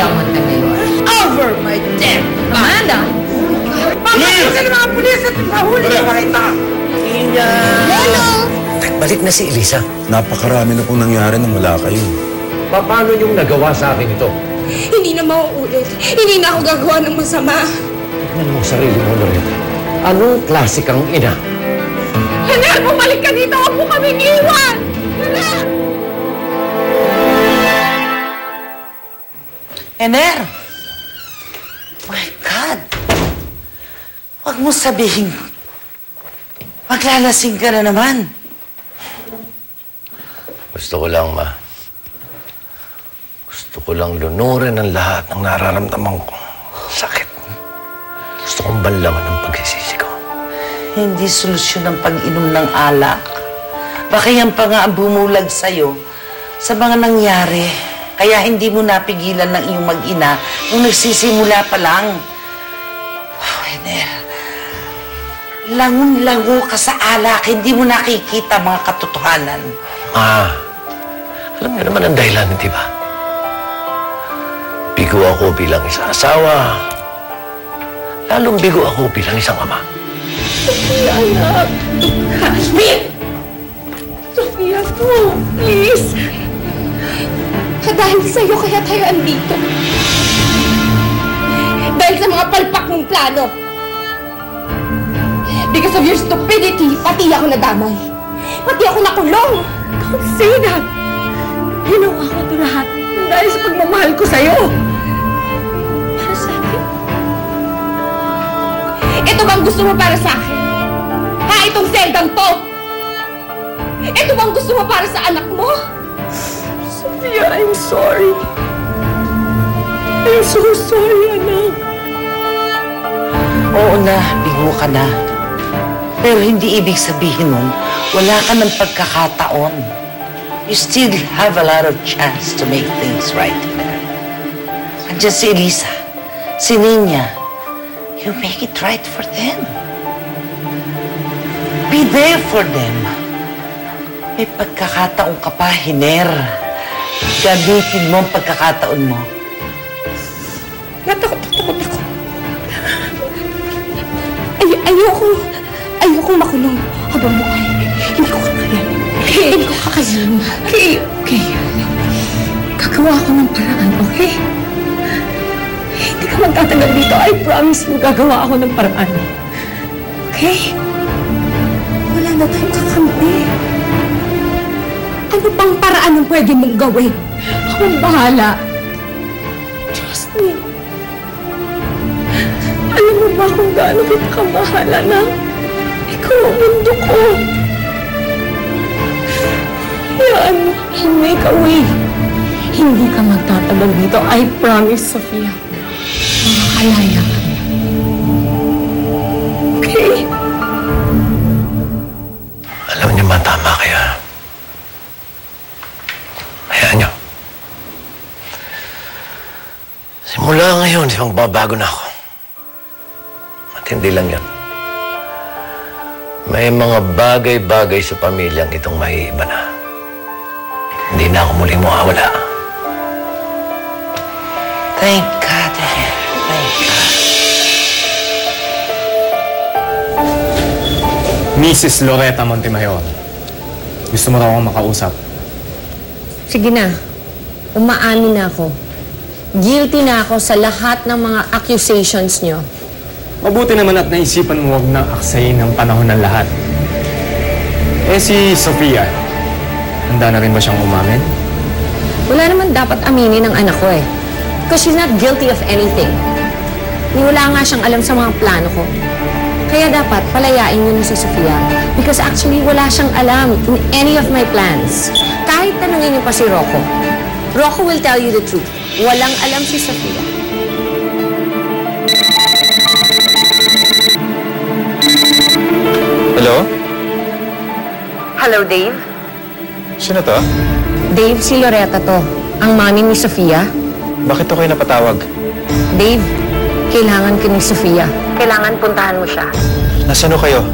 Montemayor. Over my dead! Amanda! Papasok ka ng mga pulis at mahuli ka kita! Lolo! Balik na si Elisa. Napakarami na pong nangyari nang wala kayo. Paano yung nagawa sa akin ito? Hindi na mauulit. Hindi na ako gagawa ng masama. Tignan mo sarili mo, Loretta. Anong klase kang ina? Hanar, bumalik ka dito! Huwag mo kaming iwan! Hanar! Ener! My God! Huwag mo sabihin. Maglalasing ka na naman. Gusto ko lang, Ma. Gusto ko lang lunurin ang lahat ng nararamdaman ko. Sakit. Gusto kong banlawan ang pagsisisi ko. Hindi solusyon ang pag-inom ng alak. Baka yan pa nga ang bumulag sa'yo sa mga nangyari. Kaya hindi mo napigilan ng iyong mag-ina nung nagsisimula pa lang. Oh, Ener. Langon-lango ka sa alak. Hindi mo nakikita mga katotohanan. Ma, alam niyo naman ang dahilan, di ba? Bigo ako bilang isang asawa. Lalong bigo ako bilang isang ama. Sofia, anak! Asmin! Sofia po, please! Dahil sa'yo kaya tayo andito. Dahil sa mga palpak mong plano. Because of your stupidity, pati ako nadamay. Pati ako nakulong. Don't say that. Ginawa ko ito lahat dahil sa pagmamahal ko sa'yo. Para sa akin. Ito bang gusto mo para sa akin? Ha? Itong seldang to? Ito bang gusto mo para sa anak mo? Sophia, I'm sorry. I'm so sorry, anak. Oo na, bigo ka na. Pero hindi ibig sabihin nun, wala ka ng pagkakataon. You still have a lot of chance to make things right there. Andiyan si Elisa, si Nina. You make it right for them. Be there for them. May pagkakataon ka pa, Hiner. Gamitin mo ang pagkakataon mo. Natakot ako. Ayoko makulong habang buhay. Hindi ko kakayan. Hindi ko kakayan. Okay. Gagawa ako ng paraan, okay? Hindi ka magtatagal dito. I promise you, gagawa ako ng paraan. Okay? Wala na tayong kakampi. Ano pang paraan ang pwede mong gawin? Akong bahala. Trust me. Alam mo ba kung gaano kita kamahala na? Ikaw ang mundo ko. Hayaan mo, I'll make a way. Hindi ka magtatagal dito. I promise, Sofia. Makakalaya ka na. Okay? Alam niyo, Ma, tama kaya. Hayaan niyo. Simula ngayon, magbabago na ako. At hindi lang yan. May mga bagay-bagay sa pamilyang itong maiiba na. Hindi na ako muling mawawala. Thank God, Hiner. Thank God. Mrs. Loretta Montemayor, gusto mo raw akong makausap? Sige na. Umaamin na ako. Guilty na ako sa lahat ng mga accusations nyo. Mabuti naman at naisipan mo huwag nang aksayin ng panahon ng lahat. Eh si Sofia, handa na rin ba siyang umamin? Wala naman dapat aminin ng anak ko eh. Because she's not guilty of anything. Wala nga siyang alam sa mga plano ko. Kaya dapat palayain niyo na si Sofia. Because actually wala siyang alam in any of my plans. Kahit tanungin niyo pa si Rocco. Rocco will tell you the truth. Walang alam si Sofia. Hello? Hello, Dave? Sino to? Dave, si Loretta to. Ang mami ni Sofia. Bakit ako kayo napatawag? Dave, kailangan ka ni Sofia. Kailangan puntahan mo siya. Nasaan ho kayo?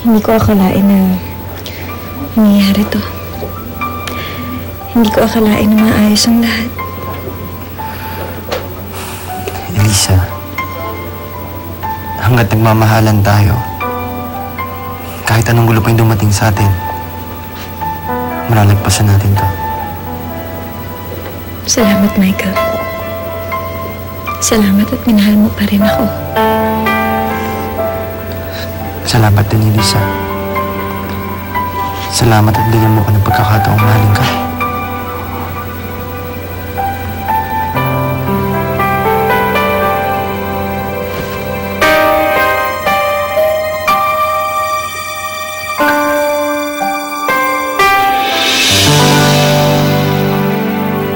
Hindi ko akalain na nangyayari to. Hindi ko akalain na maayos ang lahat. Elisa, hanggat nagmamahalan tayo, kahit anong gulo pa yung dumating sa atin, malalagpasan natin to. Salamat, Michael. Salamat at minahal mo pa rin ako. Salamat din, Elisa. Salamat at bigyan mo ko ng pagkakataong mahalin ka.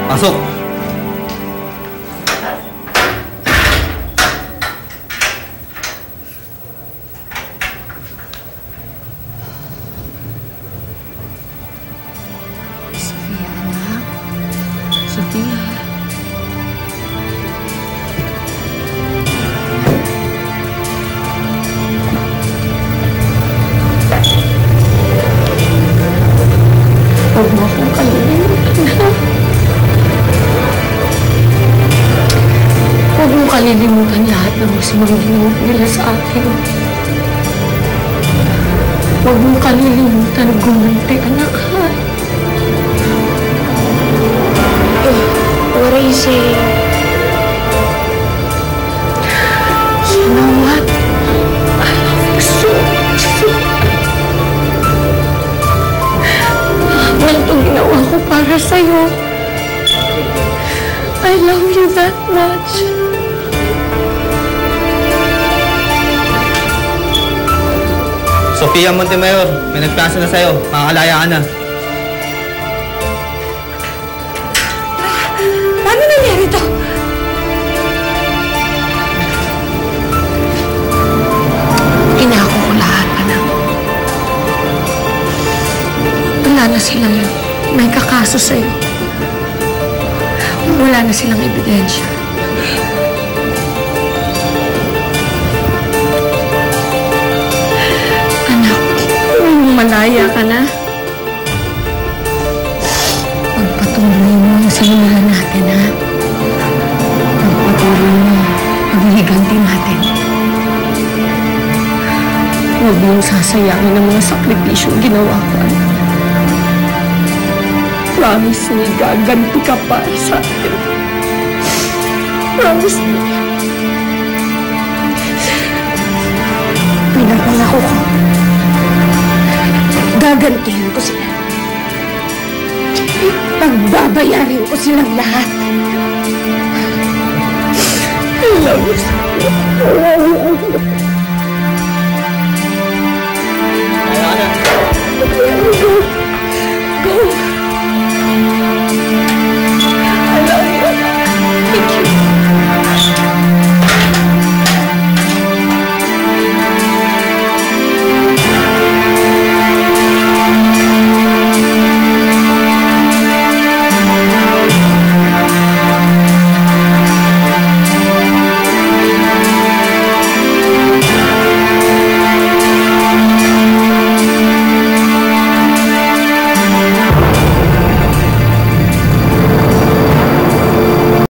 Pasok! Sofia, anak. Sofia. Huwag mo akong kalilimutan, ha? Huwag mo kalilimutan lahat ng masamang ginawa nila sa akin. Huwag mo kalilimutan gumanti, anak, ha? What are you saying? You know what? I love you so much, Sophia. Ganitong ginawa ko para sa'yo. I love you that much. Sofia Montemayor, may nagplasa na sa'yo. Makakalaya ka na. Paano nangyari to? Inako ko lahat, anak. Wala na silang may kakaso sa'yo. Wala na silang ebidensya. Anak, malaya ka na. Pagpatuloy mo ang sinimulan natin, ha? Pagpatuloy mo ang higanti natin. Huwag mong sasayangin ang mga sakripisyong ginawa ko, anak. Promise me, gaganti ka para sa akin. Promise me. Pinapangako ko. Gagantihan ko sila. Pagbabayarin ko silang lahat. I love you. I love you.